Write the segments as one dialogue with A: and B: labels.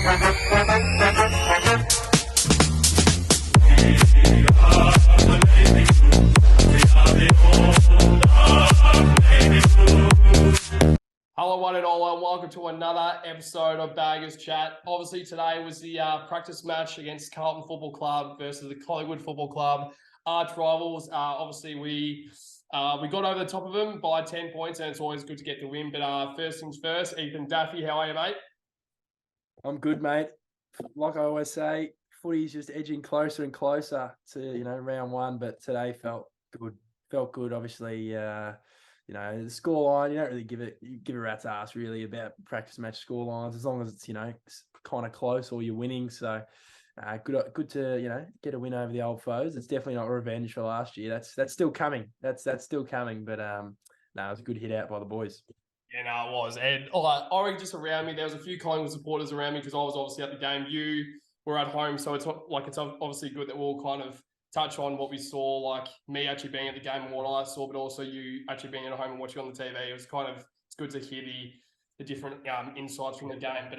A: Hello, one and all, and welcome to another episode of Baggers Chat. Obviously, today was the practice match against Carlton Football Club versus the Collingwood Football Club, arch rivals. Obviously, we got over the top of them by 10 points, and it's always good to get the win. But first things first, Ethan Daffy, how are you, mate?
B: I'm good, mate. Like I always say, footy's just edging closer and closer to round one, but today felt good. Felt good. Obviously, the scoreline, you don't really give a rat's ass really about practice match scorelines as long as it's kind of close or you're winning. So good to get a win over the old foes. It's definitely not revenge for last year. That's still coming. That's still coming. But it was a good hit out by the boys.
A: Yeah, no, it was. And I reckon just around me, there was a few Collingwood supporters around me because I was obviously at the game. You were at home, so it's obviously good that we'll kind of touch on what we saw, like me actually being at the game and what I saw, but also you actually being at home and watching on the TV. It was it's good to hear the different insights from the game. But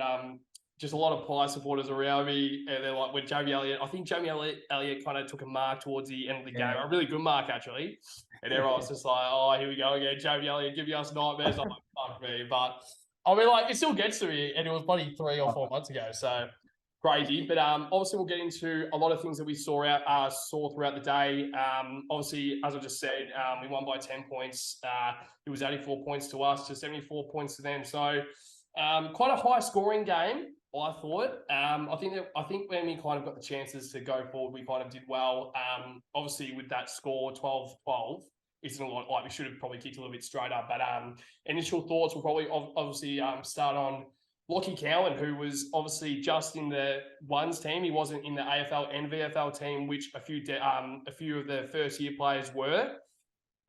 A: just a lot of Pie supporters around me. And they're like, with Jamie Elliott, I think Jamie Elliott kind of took a mark towards the end of the game, a really good mark actually. And everyone was just like, oh, here we go again. Jamie Elliott giving us nightmares. I'm like, fuck me. But I mean, like, it still gets to me. And it was bloody 3 or 4 months ago. So crazy. But obviously, we'll get into a lot of things that we saw throughout the day. Obviously, as I just said, we won by 10 points. It was 84 points to us to 74 points to them. So quite a high scoring game, I thought. I think when we kind of got the chances to go forward, we kind of did well. Obviously, with that score, 12-12, isn't a lot. Like, we should have probably kicked a little bit straighter. But initial thoughts will probably obviously start on Lachie Cowan, who was obviously just in the ones team. He wasn't in the AFL and VFL team, which a few of the first year players were.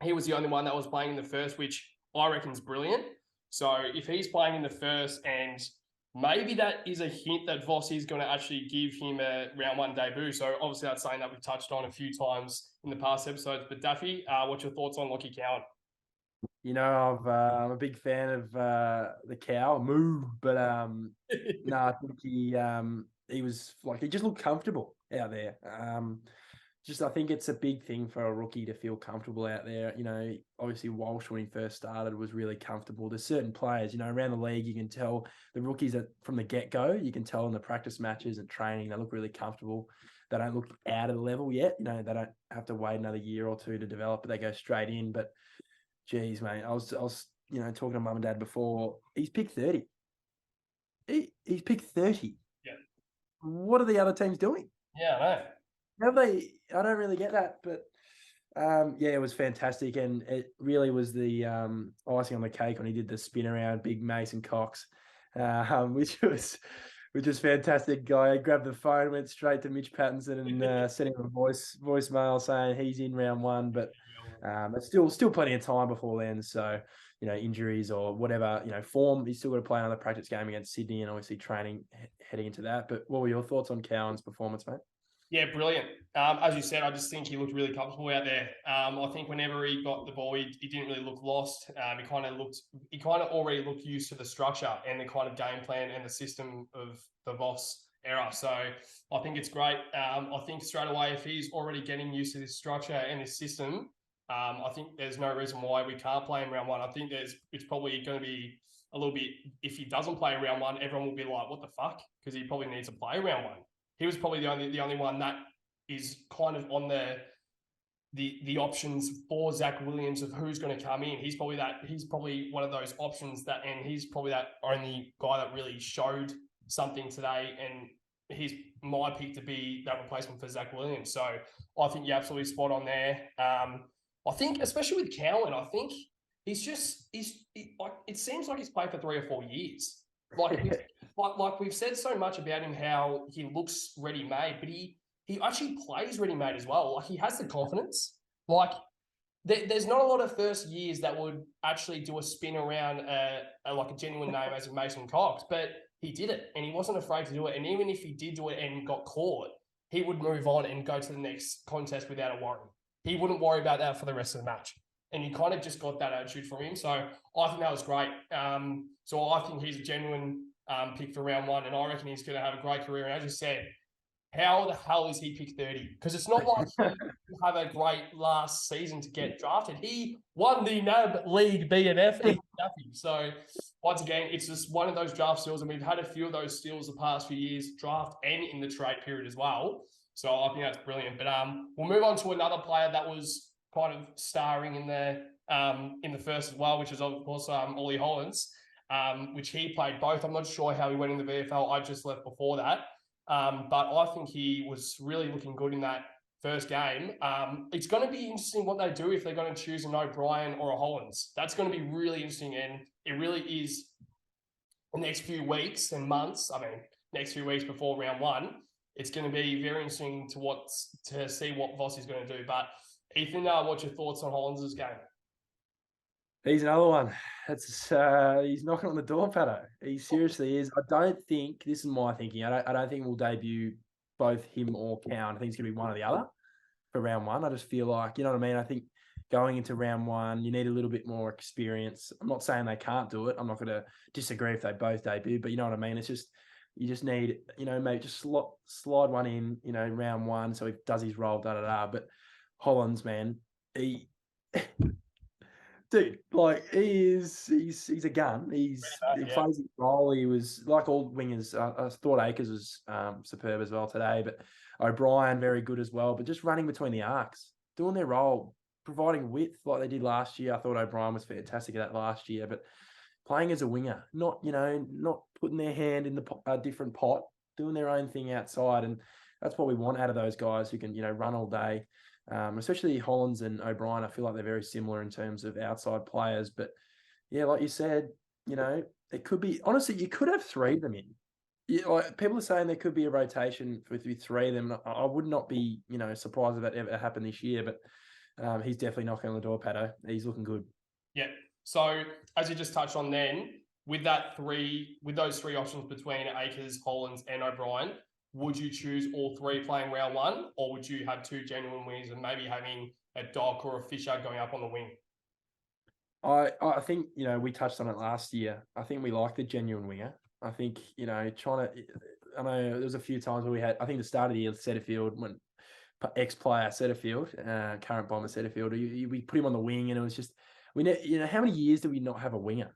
A: He was the only one that was playing in the first, which I reckon is brilliant. So if he's playing in the first, and maybe that is a hint that Vossi is going to actually give him a round one debut. So obviously that's something that we've touched on a few times in the past episodes. But Daffy, what's your thoughts on Lachie Cowan?
B: I'm a big fan of the cow moo, but I think he was he just looked comfortable out there. I think it's a big thing for a rookie to feel comfortable out there. Obviously Walsh, when he first started, was really comfortable. There's certain players, around the league, you can tell the rookies that from the get-go, you can tell in the practice matches and training, they look really comfortable. They don't look out of the level yet. They don't have to wait another year or two to develop, but they go straight in. But geez, mate, I was talking to mum and dad before. He's picked 30. He's picked 30.
A: Yeah.
B: What are the other teams doing?
A: Yeah, I know.
B: Have they? I don't really get that, but it was fantastic, and it really was the icing on the cake when he did the spin around Big Mason Cox, which was fantastic. Guy grabbed the phone, went straight to Mitch Pattinson, and sent him a voicemail saying he's in round one, but it's still plenty of time before then. So injuries or whatever, form, he's still got to play another practice game against Sydney, and obviously training heading into that. But what were your thoughts on Cowan's performance, mate?
A: Yeah, brilliant. As you said, I just think he looked really comfortable out there. I think whenever he got the ball, he didn't really look lost. He kind of already looked used to the structure and the kind of game plan and the system of the Voss era. So I think it's great. I think straight away, if he's already getting used to this structure and this system, I think there's no reason why we can't play in round one. I think it's probably going to be a little bit, if he doesn't play round one, everyone will be like, what the fuck? Because he probably needs to play round one. He was probably the only one that is kind of on the options for Zach Williams of who's going to come in. He's probably one of those options and he's probably that only guy that really showed something today, and he's my pick to be that replacement for Zach Williams. So I think you're absolutely spot on there. I think especially with Cowan, I think it seems like he's played for 3 or 4 years. Like we've said so much about him, how he looks ready-made, but he actually plays ready-made as well. Like, he has the confidence. Like, there's not a lot of first years that would actually do a spin around a genuine name as in Mason Cox, but he did it, and he wasn't afraid to do it. And even if he did do it and got caught, he would move on and go to the next contest without a worry. He wouldn't worry about that for the rest of the match. And you kind of just got that attitude from him. So I think that was great. So I think he's a genuine picked for round 1, and I reckon he's going to have a great career. And as you said, how the hell is he picked 30? Because it's not like he had a great last season to get drafted. He won the NAB League BNF. So once again, it's just one of those draft steals, and we've had a few of those steals the past few years, draft and in the trade period as well. So I think that's brilliant. But we'll move on to another player that was kind of starring in the first as well, which is of course Ollie Hollands, which he played both. I'm not sure how he went in the VFL. I just left before that. But I think he was really looking good in that first game. It's going to be interesting what they do if they're going to choose an O'Brien or a Hollands. That's going to be really interesting, and it really is the next few weeks and months. I mean, next few weeks before round 1, it's going to be very interesting to see what Voss is going to do. But Ethan, what's your thoughts on Hollands' game?
B: He's another one. He's knocking on the door, Pato. He seriously is. I don't think, this is my thinking, I don't think we'll debut both him or Cowan. I think it's going to be one or the other for round 1. I just feel like, you know what I mean? I think going into round 1, you need a little bit more experience. I'm not saying they can't do it. I'm not going to disagree if they both debut, but you know what I mean? It's just, you just need, maybe just slide one in, round 1, so he does his role, But Hollands, man, he... Dude, like he's a gun. He plays his role. He was like all wingers. I thought Akers was superb as well today, but O'Brien very good as well. But just running between the arcs, doing their role, providing width like they did last year. I thought O'Brien was fantastic at that last year, but playing as a winger, not putting their hand in the different pot, doing their own thing outside, and that's what we want out of those guys who can run all day. Especially Hollands and O'Brien, I feel like they're very similar in terms of outside players. But yeah, like you said, it could be, honestly, you could have 3 of them in. Like people are saying there could be a rotation with 3 of them. I would not be, surprised if that ever happened this year, but he's definitely knocking on the door, Pato. He's looking good.
A: Yeah. So as you just touched on then, with those 3 options between Akers, Hollands, and O'Brien, would you choose all 3 playing round 1, or would you have 2 genuine wingers and maybe having a Doc or a Fisher going up on the wing?
B: I think, we touched on it last year. I think we like the genuine winger. I think, I know there was a few times where I think the start of the year, Setterfield, when ex-player Setterfield, current Bomber Setterfield, we put him on the wing, and it was just, how many years did we not have a winger?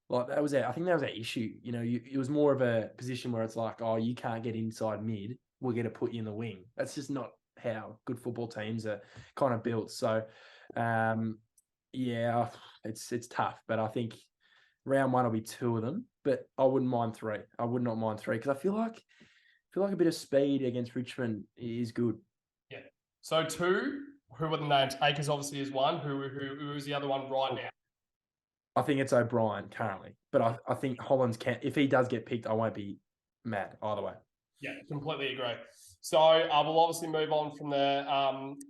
B: Like I think that was our issue. It was more of a position where it's like, oh, you can't get inside mid. We're going to put you in the wing. That's just not how good football teams are kind of built. So, yeah, it's tough. But I think round 1 will be 2 of them. But I wouldn't mind 3. I would not mind 3 because I feel like a bit of speed against Richmond is good.
A: Yeah. So 2. Who were the names? Akers obviously is one. Who is the other one right now?
B: I think it's O'Brien currently, but I think Hollands can. If he does get picked, I won't be mad either way.
A: Yeah, completely agree. So we'll obviously move on from the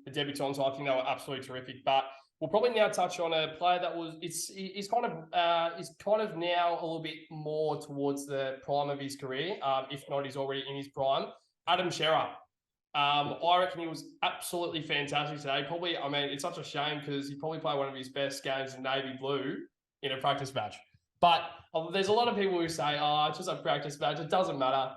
A: debutants. I think they were absolutely terrific, but we'll probably now touch on a player that is kind of now a little bit more towards the prime of his career, if not he's already in his prime. Adam Shearer. I reckon he was absolutely fantastic today. Probably, I mean, it's such a shame because he probably played one of his best games in navy blue in a practice match. But there's a lot of people who say, oh, it's just a practice match. It doesn't matter.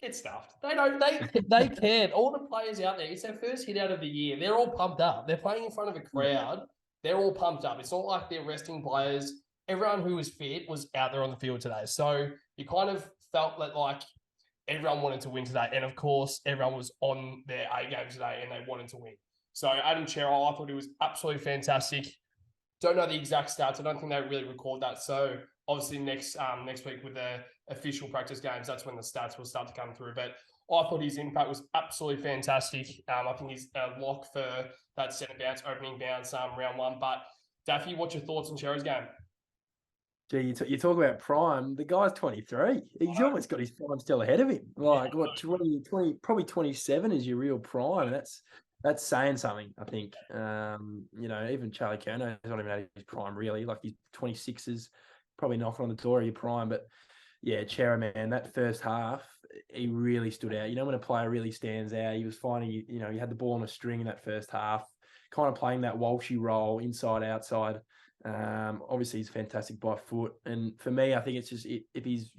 A: Get stuffed. They cared. All the players out there, it's their first hit out of the year. They're all pumped up. They're playing in front of a crowd. They're all pumped up. It's not like they're resting players. Everyone who was fit was out there on the field today. So you kind of felt that like everyone wanted to win today. And of course, everyone was on their A game today and they wanted to win. So Adam Shearer, I thought he was absolutely fantastic. Don't know the exact stats. I don't think they really record that. So obviously next week with the official practice games, that's when the stats will start to come through. But I thought his impact was absolutely fantastic. I think he's a lock for that centre bounce, opening bounce, round 1. But Daffy, what's your thoughts on Shearer's game?
B: Gee, you talk about prime. The guy's 23. He's almost got his prime still ahead of him. Like, what, 20, probably 27 is your real prime. And that's saying something, I think. Even Charlie Kerno is not even at his prime, really. Like, his 26 is probably knocking on the door of your prime. But, yeah, Shearer, man, that first half, he really stood out. When a player really stands out, he was finding, he had the ball on a string in that first half, kind of playing that Walshy role inside, outside. Obviously, he's fantastic by foot. And for me, I think it's just if he's,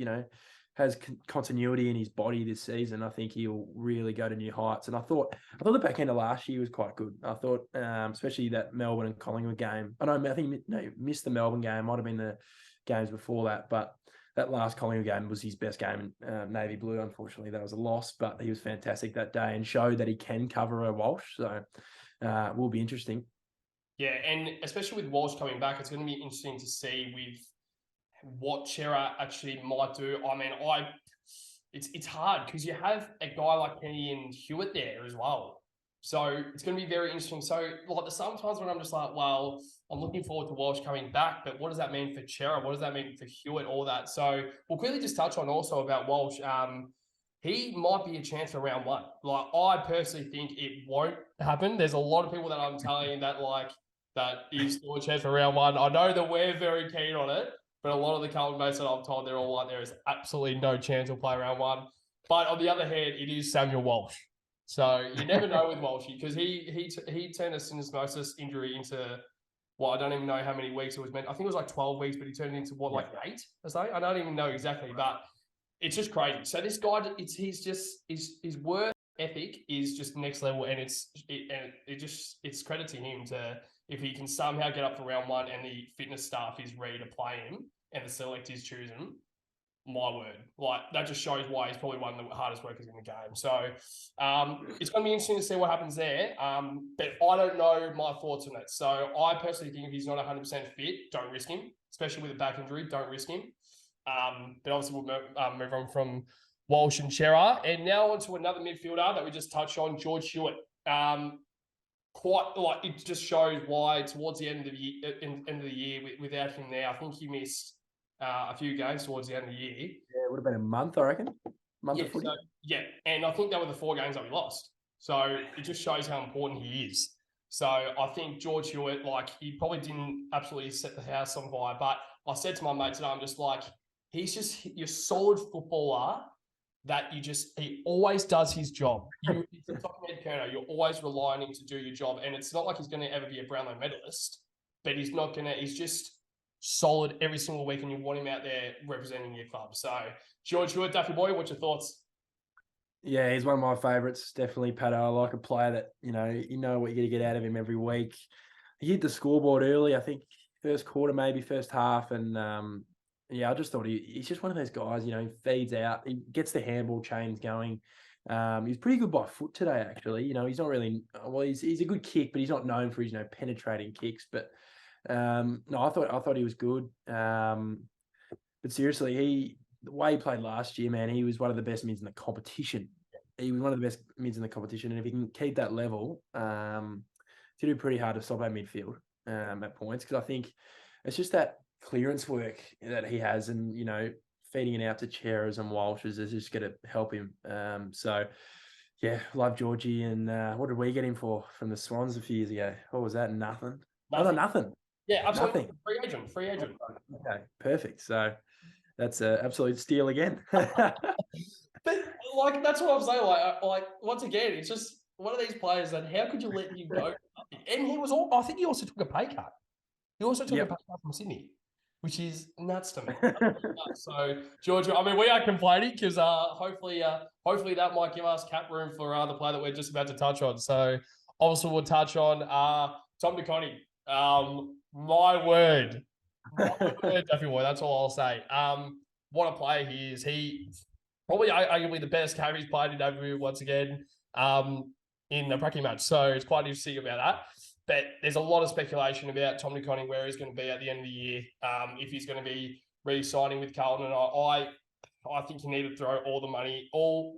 B: has continuity in his body this season, I think he'll really go to new heights. And I thought the back end of last year was quite good. I thought, especially that Melbourne and Collingwood game. I think he missed the Melbourne game. Might have been the games before that, but that last Collingwood game was his best game in Navy Blue. Unfortunately, that was a loss, but he was fantastic that day and showed that he can cover a Walsh. So will be interesting.
A: Yeah, and especially with Walsh coming back, it's going to be interesting to see with what Chera actually might do. I mean, it's hard because you have a guy like Kenny and Hewitt there as well. So it's going to be very interesting. So like sometimes when I'm just like, well, I'm looking forward to Walsh coming back, but what does that mean for Chera? What does that mean for Hewitt? All that. So we'll quickly just touch on also about Walsh. He might be a chance for round one. Like I personally think it won't happen. There's a lot of people that I'm telling that is still a chance for round one. I know that we're very keen on it, but a lot of the Carlton mates that I'm told they're all like, there is absolutely no chance he'll play round one. But on the other hand, it is Samuel Walsh. So you never know with Walshy because he turned a syndesmosis injury into, well, I don't even know how many weeks it was meant. I think it was like 12 weeks, but he turned it into like 8 or something. I don't even know exactly, but it's just crazy. So this guy, his work ethic is just next level, and it's credit to him to if he can somehow get up for round one and the fitness staff is ready to play him and the select is choosing. My word, like that just shows why he's probably one of the hardest workers in the game. So it's going to be interesting to see what happens there. But I don't know my thoughts on it. So I personally think if he's not 100% fit, don't risk him, especially with a back injury. Don't risk him. But obviously we'll move on from Walsh and Chera, and now on to another midfielder that we just touched on, George Hewitt. Quite like it just shows why towards the end of the year, without him there, I think he missed a few games towards the end of the year.
B: Yeah, it would have been a month, I reckon. Of footy.
A: And I think that were the 4 games that we lost. So it just shows how important he is. So I think George Hewitt, like he probably didn't absolutely set the house on fire, but I said to my mate today, I'm just like, he's just your solid footballer that he always does his job. You're you're always relying on him to do your job. And it's not like he's going to ever be a Brownlow medalist, but he's just solid every single week, and you want him out there representing your club. So George Hewitt, Duffy boy, what's your thoughts?
B: Yeah, he's one of my favourites. Definitely, Pato. I like a player that, you know what you're going to get out of him every week. He hit the scoreboard early, I think, first quarter, maybe first half. And, I just thought he's just one of those guys, he feeds out. He gets the handball chains going. He's pretty good by foot today, actually. He's not really – well, he's a good kick, but he's not known for his, penetrating kicks. But, no, I thought he was good. But seriously, the way he played last year, man, he was one of the best mids in the competition. He was one of the best mids in the competition. And if he can keep that level, it's going to be pretty hard to stop our midfield at points, because I think it's just that clearance work that he has, and, feeding it out to Cheras and Walshes is just going to help him. Love Georgie. And what did we get him for from the Swans a few years ago? What was that? Nothing. Nothing.
A: Yeah, absolutely.
B: Nothing.
A: Free agent.
B: Okay, perfect. So that's an absolute steal again.
A: But that's what I'm saying. Like once again, it's just one of these players that how could you let him go? And I think he also took a pay cut. He also took a pay cut from Sydney, which is nuts to me. So George, I mean, we are complaining because hopefully that might give us cap room for the player that we're just about to touch on. So obviously we'll touch on Tom DeConnie. My word, Duffy boy. That's all I'll say. What a player he is. He probably arguably the best game he's played in over once again in the Pracky match. So it's quite interesting about that. But there's a lot of speculation about Tom DeConnie, where he's going to be at the end of the year, if he's going to be re-signing with Carlton. And I think you need to throw all the money,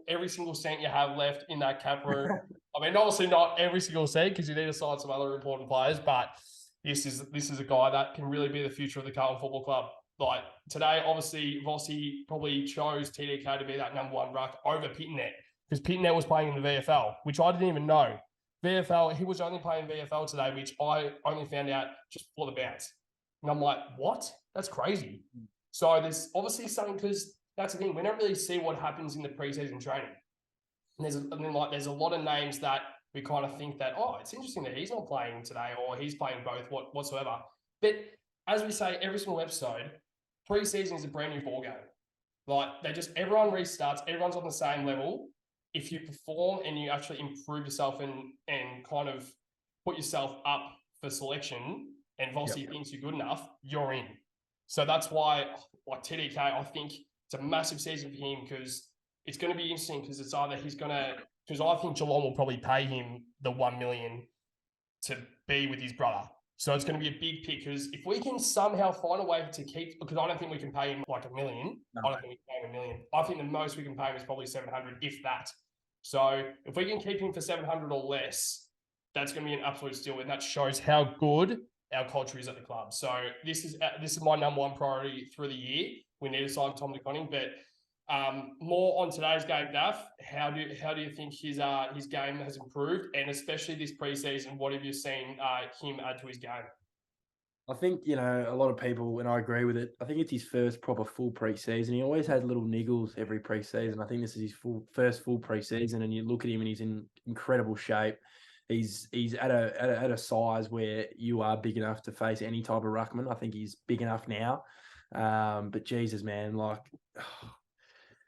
A: every single cent you have left in that cap room. I mean, obviously not every single cent, because you need to sign some other important players, but this is a guy that can really be the future of the Carlton Football Club. Like today, obviously, Vossi probably chose TDK to be that number 1 ruck over Pittonet, because Pittonet was playing in the VFL, which I didn't even know. VFL, he was only playing VFL today, which I only found out just before the bounce. And I'm like, what? That's crazy. So there's obviously something, because that's the thing. We don't really see what happens in the preseason training. And there's a lot of names that we kind of think that, it's interesting that he's not playing today, or he's playing both, whatsoever. But as we say every single episode, pre-season is a brand new ball game. Like everyone restarts, everyone's on the same level. If you perform and you actually improve yourself and kind of put yourself up for selection, and Vossi thinks you're good enough, you're in. So that's why, like TDK, I think it's a massive season for him because it's going to be interesting because it's either because I think Geelong will probably pay him the 1 million to be with his brother. So it's going to be a big pick because if we can somehow find a way to keep, because I don't think we can pay him like $1 million. No. I don't think we can pay him $1 million. I think the most we can pay him is probably 700, if that. So if we can keep him for 700 or less, that's going to be an absolute steal, and that shows how good our culture is at the club. So this is my number one priority through the year. We need to sign Tom DeConning, but more on today's game, Daff. How do you think his game has improved, and especially this preseason? What have you seen him add to his game?
B: I think, a lot of people, and I agree with it, I think it's his first proper full preseason. He always had little niggles every preseason. I think this is his first full preseason, and you look at him and he's in incredible shape. He's at a size where you are big enough to face any type of ruckman. I think he's big enough now. But Jesus, man,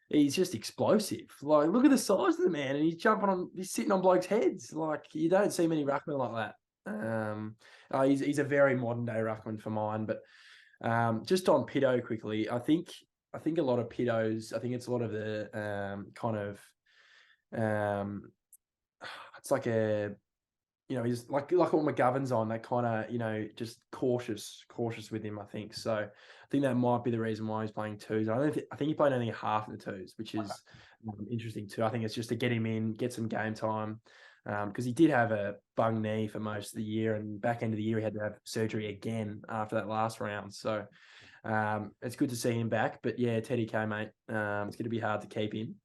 B: he's just explosive. Like, look at the size of the man, and he's sitting on blokes' heads. Like, you don't see many ruckmen like that. He's a very modern day ruckman for mine. But just on Pito quickly, I think a lot of Pitos. I think it's a lot of the it's like he's like what McGovern's on, that kind of, just cautious with him, I think. So I think that might be the reason why he's playing twos. I think he played only half of the twos, which is interesting too. I think it's just to get him in, get some game time, because he did have a bung knee for most of the year, and back end of the year he had to have surgery again after that last round. So it's good to see him back. But yeah, Teddy K, mate, it's going to be hard to keep him.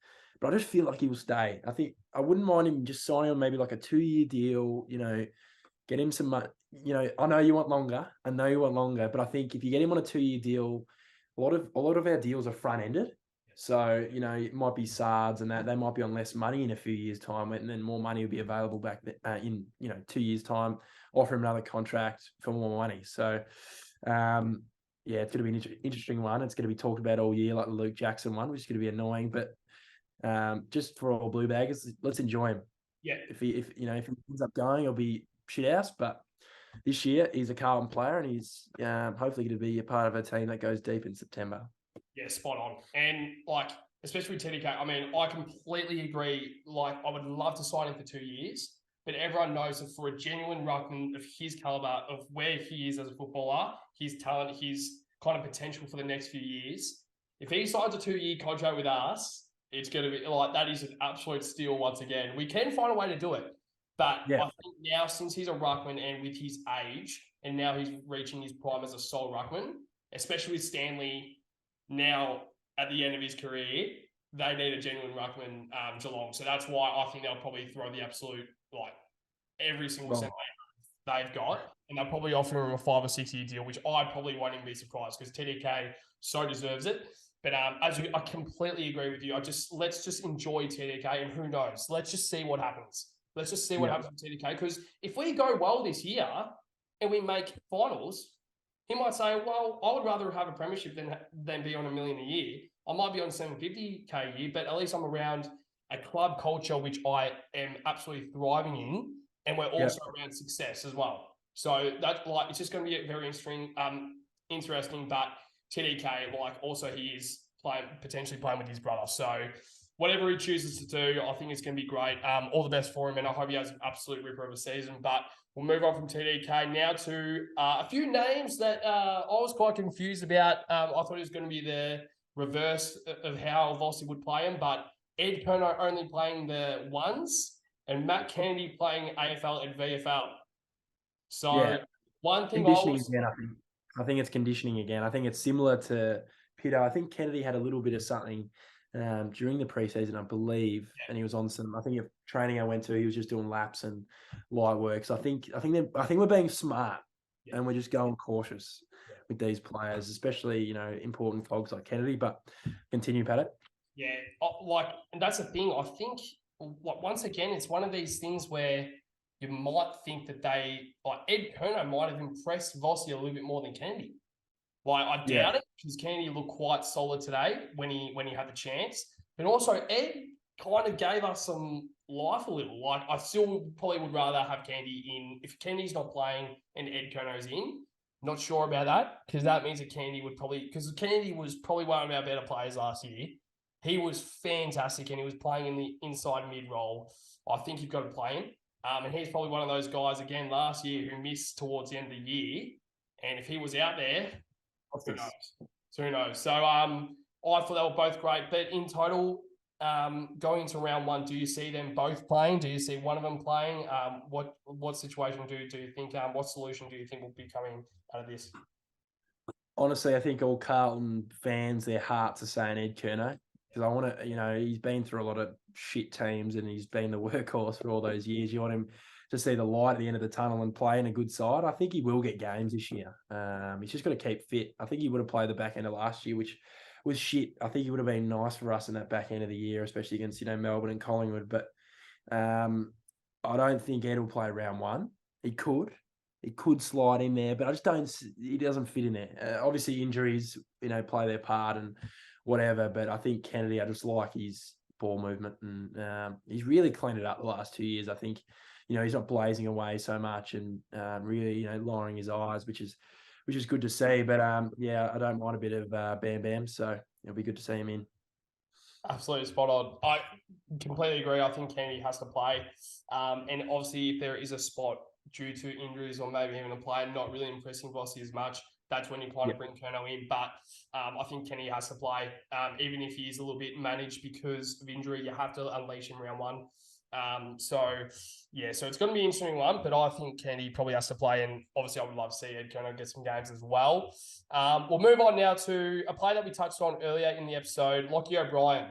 B: But I just feel like he will stay. I think I wouldn't mind him just signing on maybe like a 2-year deal, get him some money. I know you want longer. But I think if you get him on a 2-year deal, a lot of our deals are front-ended. So, it might be SARDs and that. They might be on less money in a few years' time, and then more money will be available back in 2 years' time, offer him another contract for more money. So, yeah, it's going to be an interesting one. It's going to be talked about all year, like the Luke Jackson one, which is going to be annoying. But just for all blue baggers, let's enjoy him.
A: Yeah.
B: If he ends up going, it'll be shit house. But this year he's a Carlton player, and he's hopefully going to be a part of a team that goes deep in September.
A: Yeah, spot on. And especially with TDK, I mean, I completely agree. Like, I would love to sign him for 2 years, but everyone knows that for a genuine ruckman of his caliber, of where he is as a footballer, his talent, his kind of potential for the next few years, if he signs a 2-year contract with us, it's going to be that is an absolute steal once again. We can find a way to do it. But yeah. I think now, since he's a ruckman and with his age, and now he's reaching his prime as a sole ruckman, especially with Stanley now at the end of his career, they need a genuine ruckman, Geelong. So that's why I think they'll probably throw the absolute, every single cent they've got. And they'll probably offer him a 5 or 6 year deal, which I probably won't even be surprised because TDK so deserves it. But I completely agree with you. Let's just enjoy TDK, and who knows? Let's just see what happens. Let's just see what happens with TDK. Because if we go well this year and we make finals, he might say, well, I would rather have a premiership than be on $1 million a year. I might be on $750K a year, but at least I'm around a club culture, which I am absolutely thriving in. And we're also around success as well. So that it's just going to be very interesting, but TDK, also he is potentially playing with his brother. So whatever he chooses to do, I think it's going to be great. All the best for him, and I hope he has an absolute ripper of a season. But we'll move on from TDK now to a few names that I was quite confused about. I thought it was going to be the reverse of how Vossi would play him, but Ed Perno only playing the ones and Matt Kennedy playing AFL and VFL. So one thing
B: I think it's conditioning again. I think it's similar to Pito. I think Kennedy had a little bit of something during the preseason, I believe, and he was on some. I think if training I went to, he was just doing laps and light work. So I think we're being smart and we're just going cautious with these players, especially important cogs like Kennedy. But continue, Pat.
A: Yeah, and that's the thing. I think once again, it's one of these things where you might think that Ed Kerno might have impressed Vossi a little bit more than Kennedy. Like, I doubt it, because Kennedy looked quite solid today when he had the chance. But also, Ed kind of gave us some life a little. Like, I still probably would rather have Kennedy in. If Kennedy's not playing and Ed Kerno's in, not sure about that, because that means that Kennedy would probably, because Kennedy was probably one of our better players last year. He was fantastic, and he was playing in the inside mid role. I think you've got to play him. And he's probably one of those guys, again, last year who missed towards the end of the year. And if he was out there, who knows? So who knows? So I thought they were both great. But in total, going into round one, do you see them both playing? Do you see one of them playing? What situation do you think? What solution do you think will be coming out of this?
B: Honestly, I think all Carlton fans, their hearts are saying Ed Kerno, because I want to, he's been through a lot of shit teams and he's been the workhorse for all those years. You want him to see the light at the end of the tunnel and play in a good side. I think he will get games this year. He's just got to keep fit. I think he would have played the back end of last year, which was shit. I think he would have been nice for us in that back end of the year, especially against, Melbourne and Collingwood. But I don't think Ed will play round one. He could slide in there, but I just don't. He doesn't fit in there. Obviously, injuries, play their part and whatever. But I think Kennedy, I just like his ball movement, and he's really cleaned it up the last 2 years. I think, he's not blazing away so much and really, lowering his eyes, which is good to see. But I don't mind a bit of Bam Bam, so it'll be good to see him in.
A: Absolutely spot on. I completely agree. I think Kennedy has to play, and obviously, if there is a spot due to injuries or maybe even a player not really impressing Vossi as much, that's when you kind of bring Kerno in. But I think Kennedy has to play, even if he is a little bit managed because of injury. You have to unleash him round one. So it's going to be an interesting one, but I think Kennedy probably has to play, and obviously I would love to see Ed Kerno get some games as well. We'll move on now to a player that we touched on earlier in the episode, Lockie O'Brien.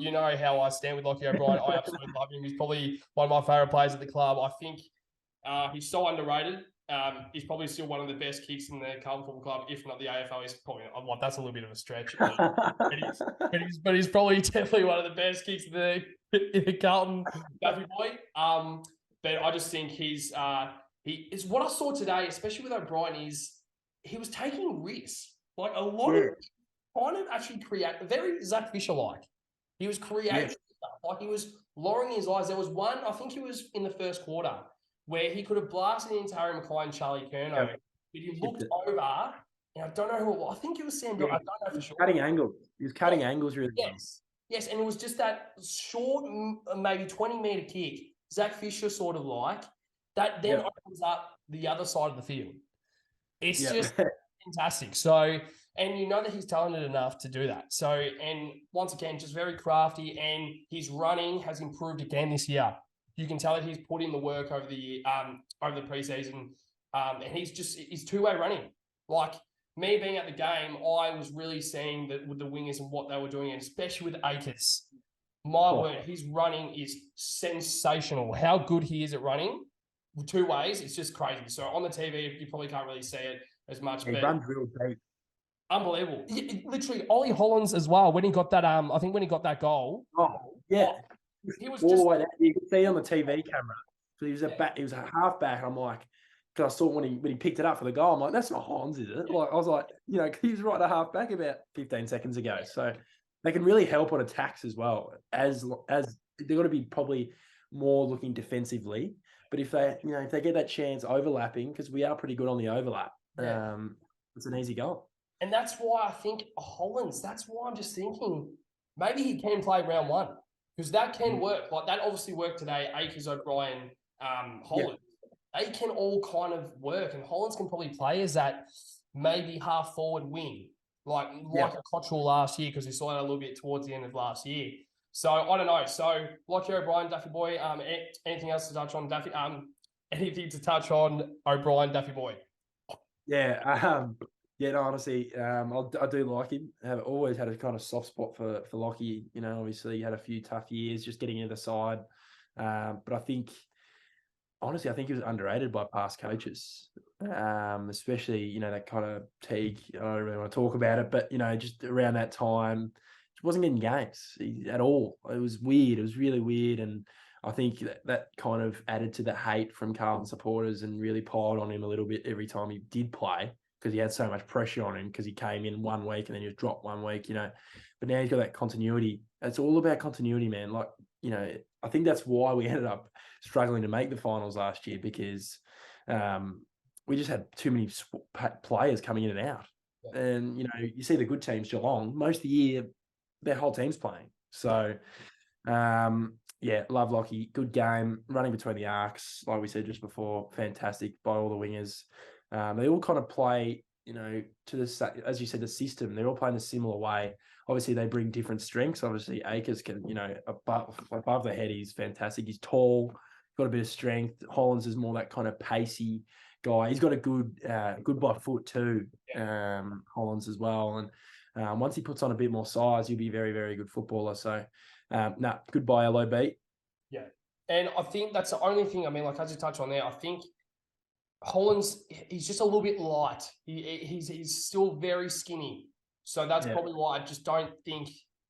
A: You know how I stand with Lockie O'Brien. I absolutely love him. He's probably one of my favourite players at the club. I think he's so underrated. He's probably still one of the best kicks in the Carlton Football Club, if not the AFL. He's probably that's a little bit of a stretch, but he's probably definitely one of the best kicks in the Carlton Duffy boy. But I just think he is what I saw today, especially with O'Brien, is he was taking risks, like a lot of trying to actually create very Zach Fisher like. He was creating stuff, like he was lowering his eyes. There was one, I think he was in the first quarter, where he could have blasted into Harry Mackay and Charlie Kerno, but he looked over, and I don't know who it was. I think it was Sam. I don't know for sure.
B: Cutting angles. He was cutting angles really well.
A: Yes, and it was just that short, maybe 20-meter kick, Zach Fisher sort of like, that then opens up the other side of the field. It's just fantastic. So, and you know that he's talented enough to do that. So, and once again, just very crafty, and his running has improved again this year. You can tell that he's put in the work over the preseason, and he's two-way running. Like me being at the game, I was really seeing that with the wingers and what they were doing, and especially with Akers. My word, his running is sensational. How good he is at running, two ways, it's just crazy. So on the TV, you probably can't really see it as much.
B: He runs real deep.
A: Unbelievable. Literally, Ollie Hollands as well, when he got that, I think when he got that goal.
B: Oh, yeah.
A: He was
B: all
A: just
B: the way down. You could see on the TV camera. So he was a half back. I'm like, because I saw when he picked it up for the goal, I'm like, that's not Hollands, is it? Like I was like, he was right at half back about 15 seconds ago. So they can really help on attacks as well. As they've got to be probably more looking defensively. But if they get that chance overlapping, because we are pretty good on the overlap, it's an easy goal.
A: And that's why I think Hollands. That's why I'm just thinking maybe he can play round one. Because that can work. Like that obviously worked today. Akers, O'Brien, Holland. They can all kind of work. And Hollands can probably play as that maybe half forward wing. Like a Cottrell last year, because we saw that a little bit towards the end of last year. So I don't know. So Lockie O'Brien, Duffy boy, anything else to touch on Duffy? Anything to touch on O'Brien, Duffy boy?
B: Honestly, I do like him. I've always had a kind of soft spot for Lockie. Obviously he had a few tough years just getting into the side. But I think he was underrated by past coaches, especially, that kind of Teague. I don't really want to talk about it, but, just around that time, he wasn't getting games at all. It was weird. It was really weird. And I think that kind of added to the hate from Carlton supporters and really piled on him a little bit every time he did play because he had so much pressure on him because he came in 1 week and then he was dropped 1 week, But now he's got that continuity. It's all about continuity, man. Like, I think that's why we ended up struggling to make the finals last year because we just had too many players coming in and out. Yeah. And, you see the good teams, Geelong, most of the year, their whole team's playing. So, love Lockie. Good game. Running between the arcs, like we said just before, fantastic by all the wingers. They all kind of play, to the, as you said, the system. They're all playing a similar way. Obviously, they bring different strengths. Obviously, Akers can, above the head, he's fantastic. He's tall, got a bit of strength. Hollands is more that kind of pacey guy. He's got a good by foot too, Hollands as well. And once he puts on a bit more size, he'll be a very, very good footballer. So, goodbye, LOB.
A: Yeah. And I think that's the only thing, as you touch on there, I think Hollands, he's just a little bit light. He's still very skinny. So that's probably why I just don't think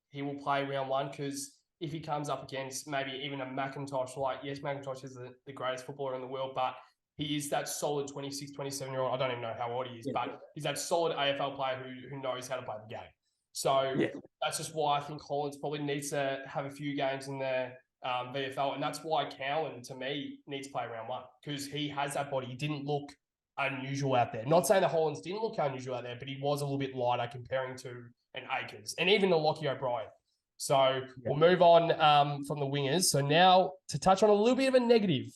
A: he will play round one, because if he comes up against maybe even a McIntosh, yes, McIntosh is the greatest footballer in the world, but he is that solid 26, 27-year-old. I don't even know how old he is, but he's that solid AFL player who knows how to play the game. So that's just why I think Hollands probably needs to have a few games in the VFL. And that's why Cowan, to me, needs to play round one, because he has that body. He didn't look unusual out there. Not saying that Hollands didn't look unusual out there, but he was a little bit lighter comparing to an Akers and even a Lockie O'Brien. So we'll move on from the wingers. So now to touch on a little bit of a negative.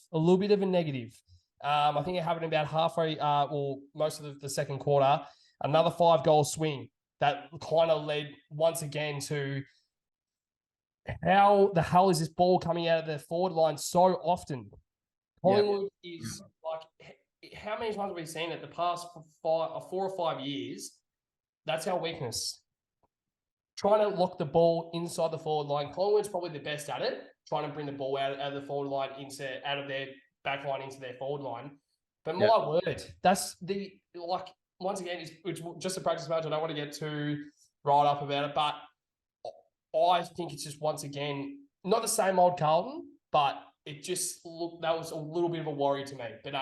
A: I think it happened about halfway, most of the second quarter, another 5-goal swing that kind of led once again to how the hell is this ball coming out of the forward line so often? Collingwood is like, how many times have we seen it the past 4 or 5 years? That's our weakness. Trying to lock the ball inside the forward line. Collingwood's probably the best at it, trying to bring the ball out of the forward line out of their back line into their forward line. But my word, that's once again, it's just a practice match. I don't want to get too riled up about it, but I think it's just, once again, not the same old Carlton, but it just looked, that was a little bit of a worry to me. But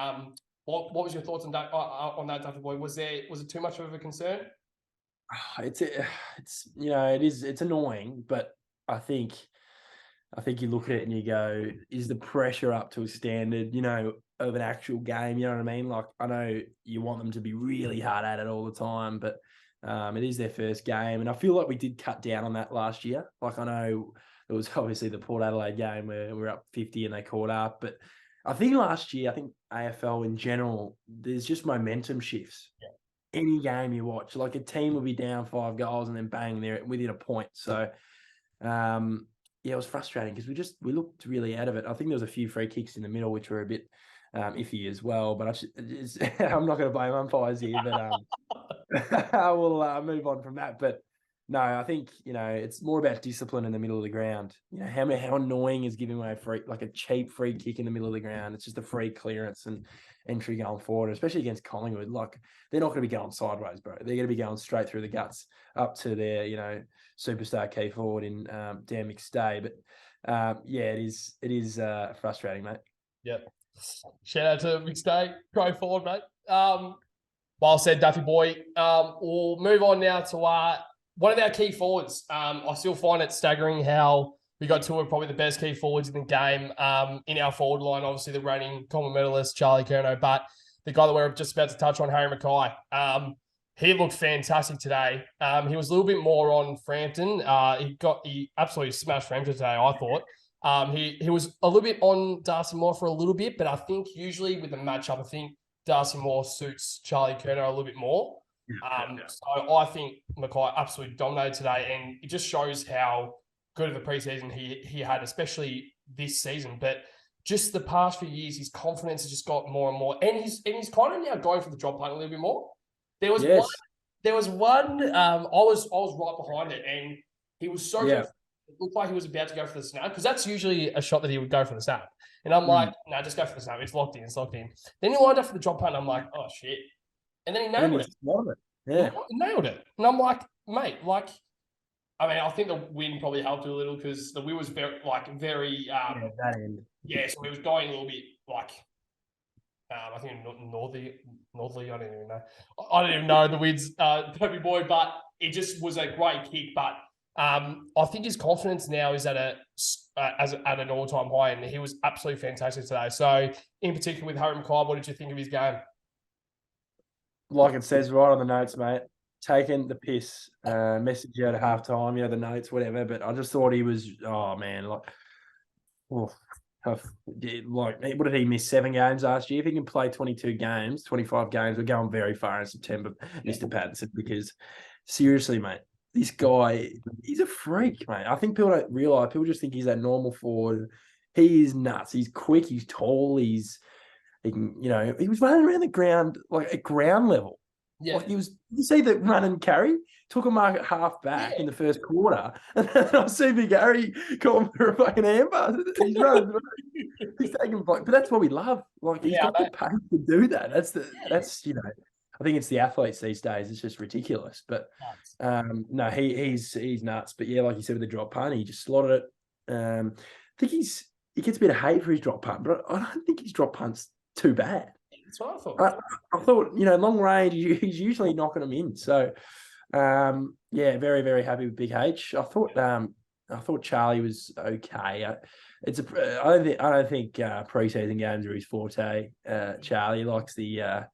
A: what was your thoughts on that, Dr. Boy? Was it too much of a concern?
B: It's annoying, but I think you look at it and you go, is the pressure up to a standard, of an actual game? You know what I mean? Like, I know you want them to be really hard at it all the time, but it is their first game. And I feel like we did cut down on that last year. Like, I know it was obviously the Port Adelaide game where we were up 50 and they caught up. But I think last year, AFL in general, there's just momentum shifts. Yeah. Any game you watch, like a team will be down 5 goals and then bang, they're within a point. So, it was frustrating because we looked really out of it. I think there was a few free kicks in the middle which were a bit iffy as well. But I'm not going to blame umpires here, but I will move on from that. But no, I think it's more about discipline in the middle of the ground. How annoying is giving away a cheap free kick in the middle of the ground? It's just a free clearance and entry going forward, especially against Collingwood. Like, they're not going to be going sideways, bro. They're going to be going straight through the guts up to their superstar key forward in Dan McStay. But it is frustrating, mate.
A: Yep. Shout out to McStay. Go forward, mate. Well said, Duffy boy. We'll move on now to one of our key forwards. I still find it staggering how we got two of probably the best key forwards in the game in our forward line. Obviously, the reigning Coleman medalist, Charlie Curnow, but the guy that we're just about to touch on, Harry Mackay. He looked fantastic today. He was a little bit more on Frampton. He absolutely smashed Frampton today, I thought. He was a little bit on Darcy Moore for a little bit, but I think usually with the matchup, I think Darcy Moore suits Charlie Curnow a little bit more. So I think Mackay absolutely dominated today, and it just shows how good of a preseason he had, especially this season. But just the past few years, his confidence has just got more and more, and he's kind of now going for the drop punt a little bit more. There was one. I was right behind it, and he was so good. It looked like he was about to go for the snap, because that's usually a shot that he would go for the snap. And I'm like, no, just go for the snap. It's locked in. Then he lined up for the drop punt. And I'm like, oh shit. And then he nailed it.
B: Yeah.
A: He nailed it. And I'm like, mate, I mean, I think the wind probably helped a little because the wind was very
B: that end.
A: yeah, so it was going a little bit like I think northerly. I don't even know. I don't even know the winds, Toby boy, but it just was a great kick. But I think his confidence now is at an all-time high, and he was absolutely fantastic today. So, in particular with Harry Mackay, what did you think of his game?
B: Like it says right on the notes, mate. Taking the piss, message you at halftime, the notes, whatever. But I just thought he was, oh man, oh, what did he miss? 7 games last year? If he can play 22 games, 25 games, we're going very far in September, Mr. Pattinson, because seriously, mate, this guy, he's a freak, mate. I think people don't realise, people just think he's that normal forward. He is nuts. He's quick, he's tall, he can, he was running around the ground like at ground level.
A: Yeah.
B: Like you see the run and carry? Took a mark at half back in the first quarter. And then I see Big Harry calling for a fucking amber. He's running. He's taking, but that's what we love. Like he's got the pace to do that. That's I think it's the athletes these days. It's just ridiculous. But no, he's nuts. But yeah, like you said with the drop punt, he just slotted it. I think he gets a bit of hate for his drop punt, but I don't think his drop punt's too bad.
A: That's what I thought.
B: I thought, long range, he's usually knocking them in. So, very, very happy with Big H. I thought Charlie was okay. I don't think preseason games are his forte. Charlie likes the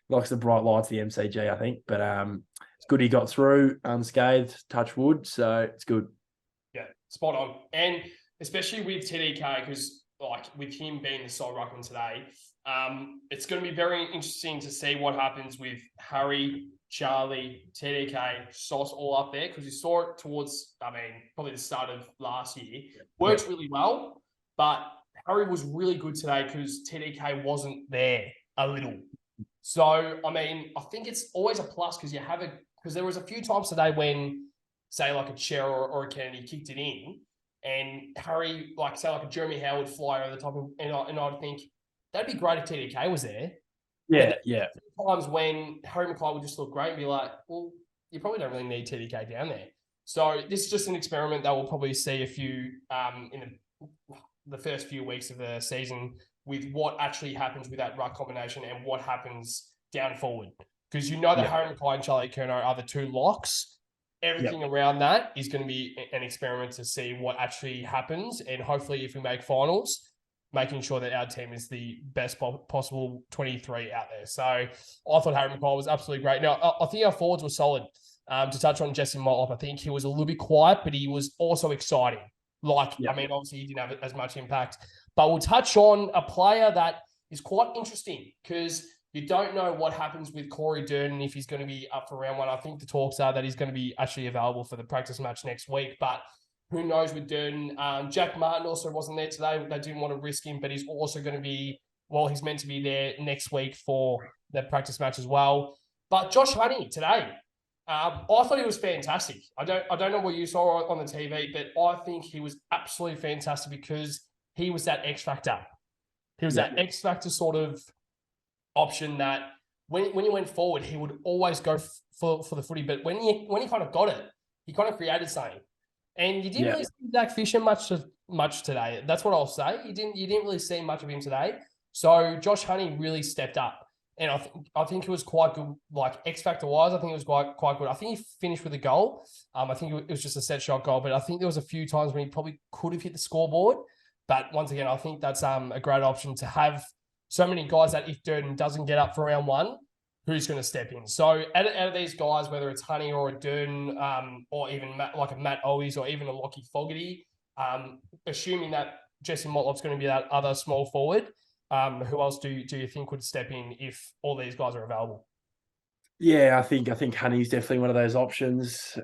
B: bright lights, the MCG, I think. But it's good he got through unscathed, touch wood. So it's good.
A: Yeah, spot on. And especially with TDK, because with him being the sole ruckman today, it's going to be very interesting to see what happens with Harry, Charlie, TDK, Sauce all up there, because you saw it towards, probably the start of last year. Worked really well, but Harry was really good today because TDK wasn't there a little. So, I think it's always a plus because because there was a few times today when, say, like a Cher or a Kennedy kicked it in, and Harry, say, like a Jeremy Howard fly over the top, and I'd think, that'd be great if TDK was there.
B: Yeah.
A: Times when Harry Mackay would just look great and be like, well, you probably don't really need TDK down there. So this is just an experiment that we'll probably see a few in the first few weeks of the season with what actually happens with that ruck combination and what happens down forward. Because that Harry Mackay and Charlie Curnow are the two locks. Everything around that is going to be an experiment to see what actually happens. And hopefully if we make finals, making sure that our team is the best possible 23 out there. So I thought Harry Mackay was absolutely great. Now, I think our forwards were solid. To touch on Jesse Motlop, I think he was a little bit quiet, but he was also exciting. Obviously he didn't have as much impact. But we'll touch on a player that is quite interesting because you don't know what happens with Corey Durden if he's going to be up for round one. I think the talks are that he's going to be actually available for the practice match next week, but who knows with Durden. Jack Martin also wasn't there today. They didn't want to risk him, but he's also going to be, he's meant to be there next week for the practice match as well. But Josh Honey today, I thought he was fantastic. I don't know what you saw on the TV, but I think he was absolutely fantastic because he was that X factor. He was that X factor sort of option that when you went forward, he would always go for the footy. But when he kind of got it, he kind of created something. And you didn't really see Zach Fisher much today. That's what I'll say. You didn't really see much of him today. So Josh Honey really stepped up. And I think it was quite good, X Factor wise. I think it was quite good. I think he finished with a goal. I think it was just a set shot goal, but I think there was a few times when he probably could have hit the scoreboard. But once again, I think that's a great option to have so many guys that if Durden doesn't get up for round one, who's going to step in? So out of these guys, whether it's Honey or a Durden, or even a Matt Owies or even a Lockie Fogarty, assuming that Jesse Motlop's going to be that other small forward, who else do you think would step in if all these guys are available?
B: Yeah, I think Honey's definitely one of those options. He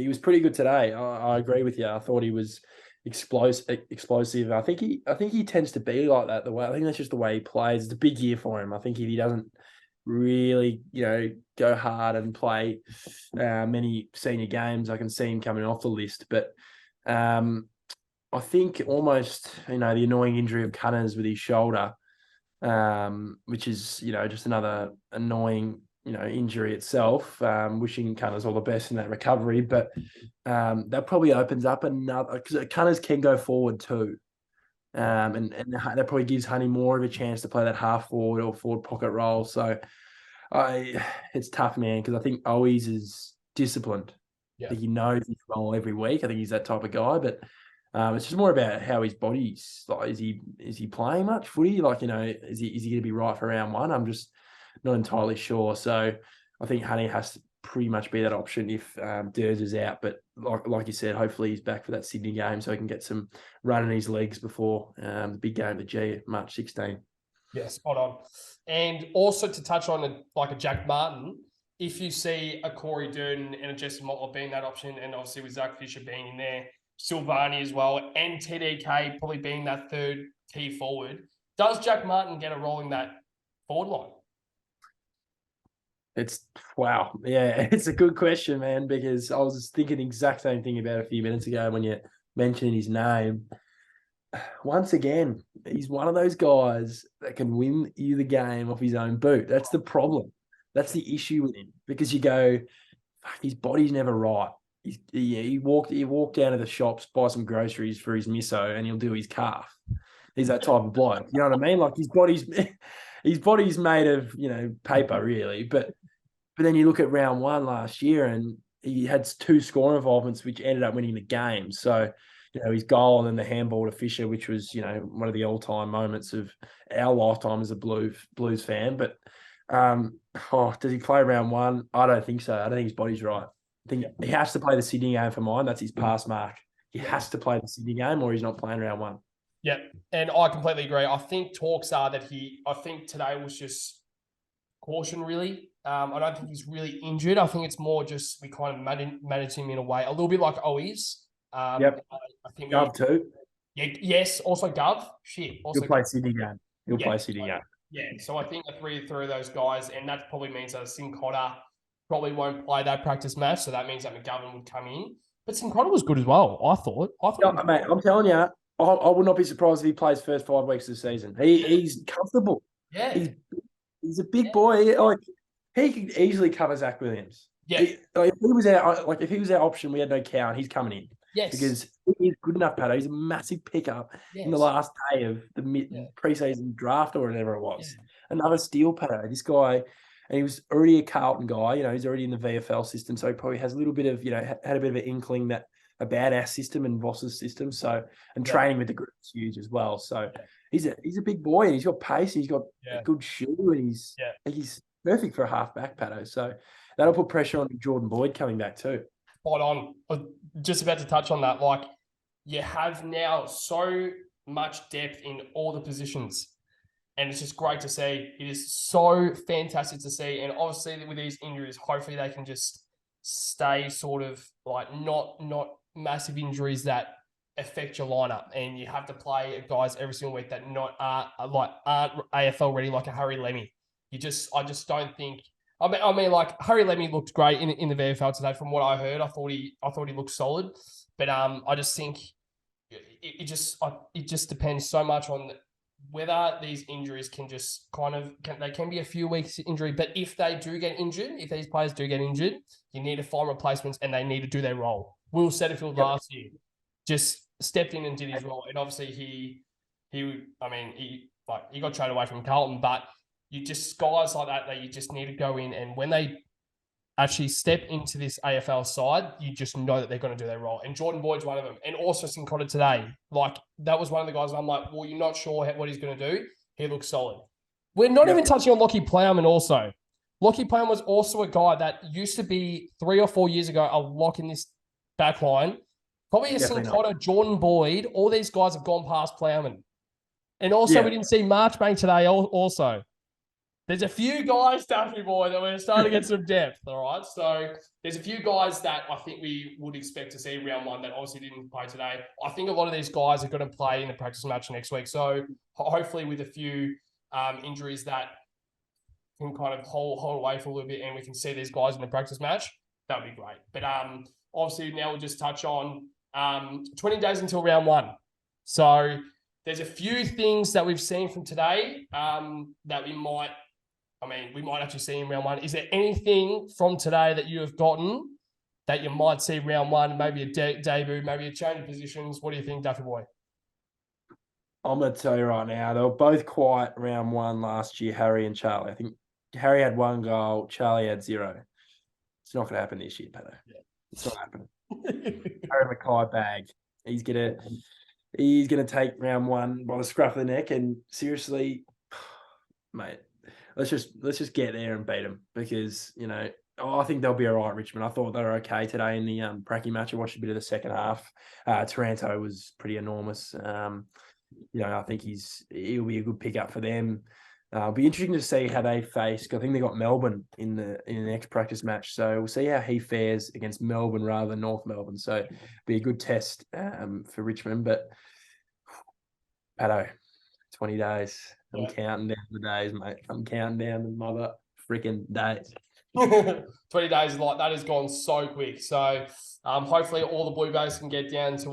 B: was pretty good today. I agree with you. I thought he was explosive. I think he tends to be like that. I think that's just the way he plays. It's a big year for him. I think if he doesn't really, go hard and play many senior games, I can see him coming off the list. But I think almost, the annoying injury of Cunners with his shoulder, which is, just another annoying, injury itself. Wishing Cunners all the best in that recovery, but that probably opens up another, because Cunners can go forward too. And that probably gives Honey more of a chance to play that half forward or forward pocket role. So it's tough, man, because I think Owies is disciplined.
A: Yeah.
B: I think he knows his role every week. I think he's that type of guy, but it's just more about how his body's like. Is he playing much footy? Like, is he going to be right for round one? I'm just not entirely sure. So I think Honey has to pretty much be that option if Durs is out. But like you said, hopefully he's back for that Sydney game so he can get some run in his legs before the big game to G March 16.
A: Yeah, spot on. And also to touch on a Jack Martin, if you see a Corey Durden and a Jesse Motlop being that option, and obviously with Zach Fisher being in there, Silvani as well, and TDK probably being that third key forward, does Jack Martin get a role in that forward line?
B: Wow. Yeah, it's a good question, man, because I was thinking the exact same thing about a few minutes ago when you mentioned his name. Once again, he's one of those guys that can win you the game off his own boot. That's the problem. That's the issue with him, because you go, fuck, his body's never right. He walked down to the shops, buy some groceries for his misso, and he'll do his calf. He's that type of bloke. You know what I mean? Like his body's made of paper, really. But then you look at round one last year, and he had 2 scoring involvements, which ended up winning the game. So his goal and then the handball to Fisher, which was one of the all-time moments of our lifetime as a Blues fan. But does he play round one? I don't think so. I don't think his body's right. I think he has to play the Sydney game for mine. That's his pass mark. He has to play the Sydney game, or he's not playing round one.
A: Yeah, and I completely agree. I think talks are that I think today was just caution, really. I don't think he's really injured. I think it's more just we kind of manage him in a way, a little bit like Owies.
B: Yep.
A: I think
B: Gov too.
A: Yeah, yes, also Gov. Also
B: He'll play Sydney game. Play Sydney game.
A: Yeah, so I think the three of those guys, and that probably means that Sincotta probably won't play that practice match, so that means that McGovern would come in. But Sincotta was good as well, I thought.
B: Mate, I'm telling you, I would not be surprised if he plays first 5 weeks of the season. He's comfortable.
A: Yeah.
B: He's a big boy. Like, he could easily cover Zach Williams.
A: Yeah.
B: If he was our option, we had no count. He's coming in.
A: Yes.
B: Because he's good enough, Pato. He's a massive pickup in the last day of the pre-season draft or whatever it was. Yeah. Another steal, Pato. This guy, and he was already a Carlton guy. He's already in the VFL system, so he probably has a little bit of, had a bit of an inkling about our system and Voss's system. So, and training with the group is huge as well. So he's a big boy, and he's got pace, and he's got a good shoe, and he's perfect for a halfback, Pato. So that'll put pressure on Jordan Boyd coming back too.
A: Spot on. I was just about to touch on that. Like, you have now so much depth in all the positions, and it's just great to see. It is so fantastic to see. And obviously with these injuries, hopefully they can just stay sort of like not massive injuries that affect your lineup. And you have to play guys every single week that aren't AFL ready, like a Harry Lemmy. I just don't think. I mean, like Harry Lemmy looked great in the VFL today. From what I heard, I thought he looked solid, but I just think it just depends so much on whether these injuries can just they can be a few weeks injury. But if they do get injured, if these players do get injured, you need to find replacements and they need to do their role. Will Setterfield last year just stepped in and did his role, and obviously he got traded away from Carlton, but. You just guys like that you just need to go in, and when they actually step into this AFL side, you just know that they're going to do their role. And Jordan Boyd's one of them, and also Sincotta today. Like, that was one of the guys. I'm like, well, you're not sure what he's going to do. He looks solid. We're not even touching on Lockie Plowman. Also, Lockie Plowman was also a guy that used to be 3 or 4 years ago a lock in this back line. Probably a Sincotta, Jordan Boyd. All these guys have gone past Plowman, and also we didn't see Marchbank today. Also. There's a few guys, Daffy boy, that we're starting to get some depth, all right? So there's a few guys that I think we would expect to see round one that obviously didn't play today. I think a lot of these guys are going to play in the practice match next week. So hopefully with a few injuries that can kind of hold away for a little bit and we can see these guys in the practice match, that would be great. But obviously now we'll just touch on 20 days until round one. So there's a few things that we've seen from today that we might I mean, we might actually see in round one. Is there anything from today that you have gotten that you might see round one, maybe a debut, maybe a change of positions? What do you think, Duffy boy?
B: I'm going to tell you right now, they were both quiet round one last year, Harry and Charlie. I think Harry had 1 goal, Charlie had 0. It's not going to happen this year, Pato. Yeah. It's not happening. Harry Mackay bag. He's gonna take round one by the scruff of the neck, and seriously, mate, let's just get there and beat them, because I think they'll be all right, Richmond. I thought they were okay today in the Pracky match. I watched a bit of the second half. Taranto was pretty enormous. I think he'll be a good pickup for them. It'll be interesting to see how they face. I think they got Melbourne in the next practice match, so we'll see how he fares against Melbourne rather than North Melbourne. So it'll be a good test for Richmond. But Pato, 20 days. I'm counting down the days, mate. I'm counting down the mother freaking days.
A: 20 days, like that has gone so quick. So hopefully all the Blue Jays can get down to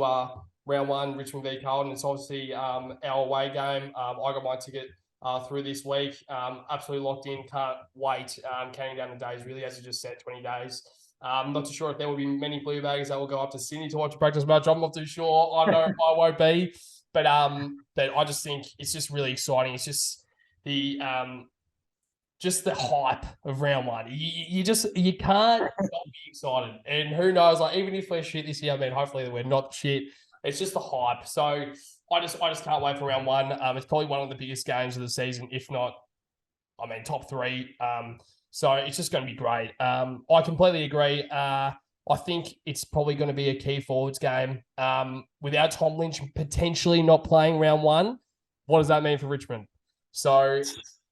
A: round one, Richmond v Carlton. It's obviously our away game. I got my ticket through this week. Absolutely locked in. Can't wait. Counting down the days, really, as you just said, 20 days. Not too sure if there will be many Blue Jays that will go up to Sydney to watch a practice match. I'm not too sure. I know I won't be. But I just think it's just really exciting. It's just the hype of round one. You can't not be excited. And who knows, like, even if we're shit this year, I mean, hopefully we're not shit. It's just the hype. So I just can't wait for round one. It's probably one of the biggest games of the season, if not, I mean, top 3. So it's just going to be great. I completely agree. I think it's probably going to be a key forwards game. Without Tom Lynch potentially not playing round one, what does that mean for Richmond? So,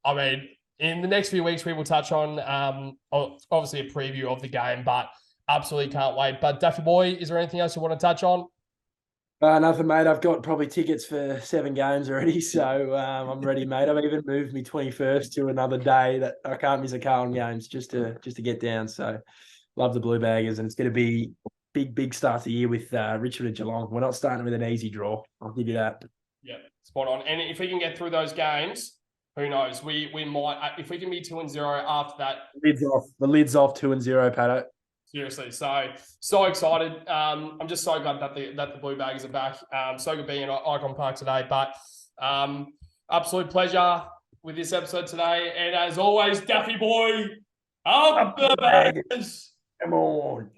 A: I mean, in the next few weeks, we will touch on obviously a preview of the game, but absolutely can't wait. But Duffy boy, is there anything else you want to touch on?
B: Nothing, mate. I've got probably tickets for 7 games already, so I'm ready, mate. I've even moved me 21st to another day that I can't miss a Carlton games just to get down. So love the Blue Baggers, and it's going to be big start to the year with Richmond and Geelong. We're not starting with an easy draw. I'll give you that.
A: Yeah, spot on. And if we can get through those games, who knows? We might, if we can be 2-0 after that.
B: The lid's off 2-0, Pato.
A: Seriously, so excited. I'm just so glad that the Blue Baggers are back. So good being at Icon Park today. But absolute pleasure with this episode today. And as always, Duffy boy, up the Baggers.
B: Come on.